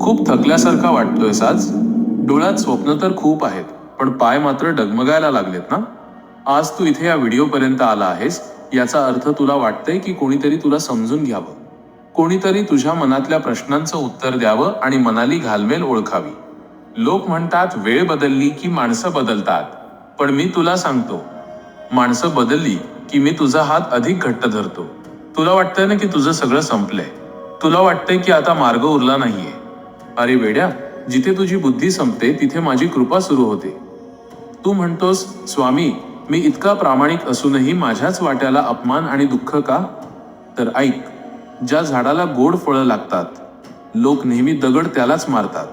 खूप थकल्यासारखा वाटतोयस आज? डोळ्यात स्वप्न तर खूप आहेत, पण पाय मात्र डगमगायला लागलेत ना? आज तू इथे या व्हिडिओपर्यंत आला आहेस, याचा अर्थ तुला वाटतंय की कोणीतरी तुला समजून घ्यावं. कोणीतरी तुझ्या मनातल्या प्रश्नांचं उत्तर द्यावं आणि मनाली घालमेल ओळखावी. लोक म्हणतात वेळ बदलली की माणसं बदलतात, पण मी तुला सांगतो, माणसं बदलली की मी तुझा हात अधिक घट्ट धरतो. तुला वाटतंय ना की तुझं सगळं संपलंय. तुला वाटतंय की आता मार्ग उरला नाहीये. अरे वेड्या, जिथे तुझी बुद्धी संपते तिथे माझी कृपा सुरू होते. तू म्हणतोस, स्वामी, मी इतका प्रामाणिक असूनही माझ्याच वाट्याला अपमान आणि दुःख का? तर ऐक, ज्या झाडाला गोड फळं लागतात, लोक नेहमी दगड त्यालाच मारतात.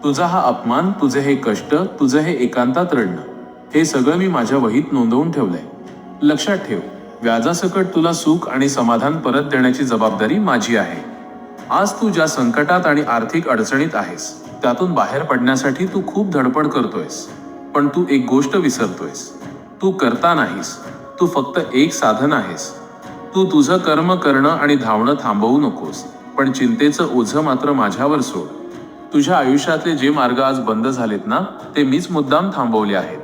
तुझा हा अपमान, तुझे हे कष्ट, तुझं हे एकांतात रडणं, हे सगळं मी माझ्या वहीत नोंदवून ठेवलंय. लक्षात ठेव, व्याजासकट तुला सुख आणि समाधान परत देण्याची जबाबदारी माझी आहे. आज तू ज्या संकटात आणि आर्थिक अडचणीत आहेस, त्यातून बाहेर पडण्यासाठी तू खूप धडपड करतोयस. पण तू एक गोष्ट विसरतोयस. तू करता नाहीस, तू फक्त एक साधन आहेस. तू तुझं कर्म करणं आणि धावणं थांबवू नकोस, पण चिंतेचं ओझं मात्र माझ्यावर सोड. तुझ्या आयुष्यातले जे मार्ग आज बंद झालेत ना, ते मीच मुद्दाम थांबवले आहेत.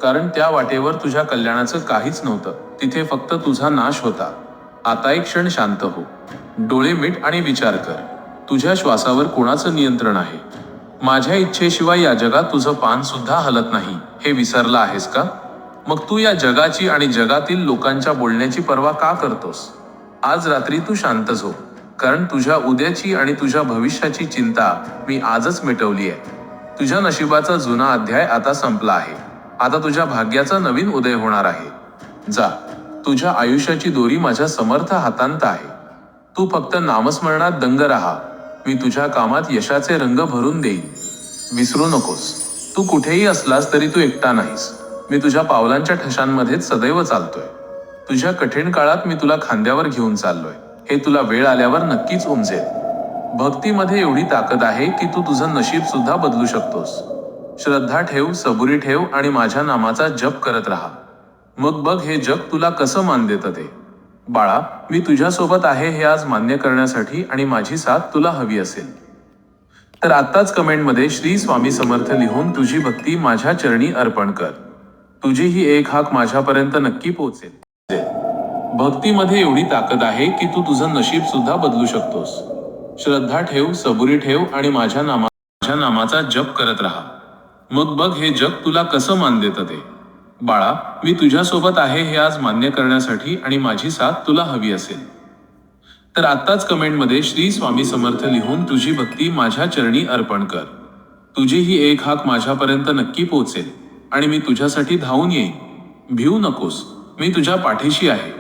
कारण त्या वाटेवर तुझ्या कल्याणाचं काहीच नव्हतं, तिथे फक्त तुझा नाश होता. आता एक क्षण शांत हो. डोळे मिट आणि विचार कर. तुझ्या श्वासावर कोणाचं नियंत्रण आहे? माझ्या इच्छेशिवाय या जगात तुझं पान सुद्धा हलत नाही, हे विसरला आहेस का? मग तू या जगाची आणि जगातील लोकांच्या बोलण्याची पर्वा का करतोस? आज रात्री तू शांत झोप, कारण तुझ्या उद्याची आणि तुझ्या भविष्याची चिंता मी आजच मिटवली आहे. तुझ्या नशिबाचा जुना अध्याय आता संपला आहे. आता तुझ्या भाग्याचा नवीन उदय होणार आहे. जा, तुझ्या आयुष्याची दोरी माझ्या समर्थ हातांत आहे. तू फक्त नामस्मरणात दंग राहा. मी तुझ्या कामात यशाचे रंग भरून देईन. विसरू नकोस, तू कुठेही असलास तरी तू एकटा नाहीस. मी तुझ्या पावलांच्या ठशांमध्येच सदैव चालतोय. तुझ्या कठीण काळात मी तुला खांद्यावर घेऊन चाललोय, हे तुला वेळ आल्यावर नक्कीच उमजेल. भक्तीमध्ये एवढी ताकद आहे की तू तुझं नशीब सुद्धा बदलू शकतोस. श्रद्धा ठेव, सबुरी ठेव आणि माझ्या नामाचा जप करत राहा. मग बघ हे जग तुला कसं मान देतं ते. बाळा, मी तुझ्यासोबत आहे हे आज मान्य करण्यासाठी आणि माझी साथ तुला हवी असेल तर आत्ताच कमेंटमध्ये श्री स्वामी समर्थ लिहून तुझी भक्ती माझ्या चरणी अर्पण कर. तुझी ही एक हाक माझ्यापर्यंत नक्की पोहोचेल. भक्तीमध्ये एवढी ताकद आहे की तू तुझं नशीब सुद्धा बदलू शकतोस. श्रद्धा ठेव, सबुरी ठेव आणि माझ्या नामाचा जप करत राहा. मग बघ हे जग तुला कसं मान देतं ते. बाळा, मी तुझ्यासोबत आहे हे आज मान्य करण्यासाठी आणि माझी साथ तुला हवी असेल तर आत्ताच कमेंटमध्ये श्री स्वामी समर्थ लिहून तुझी भक्ती माझ्या चरणी अर्पण कर. तुझी ही एक हाक माझ्यापर्यंत नक्की पोहोचेल आणि मी तुझ्यासाठी धावून येईन. भिवू नकोस, मी तुझ्या पाठीशी आहे.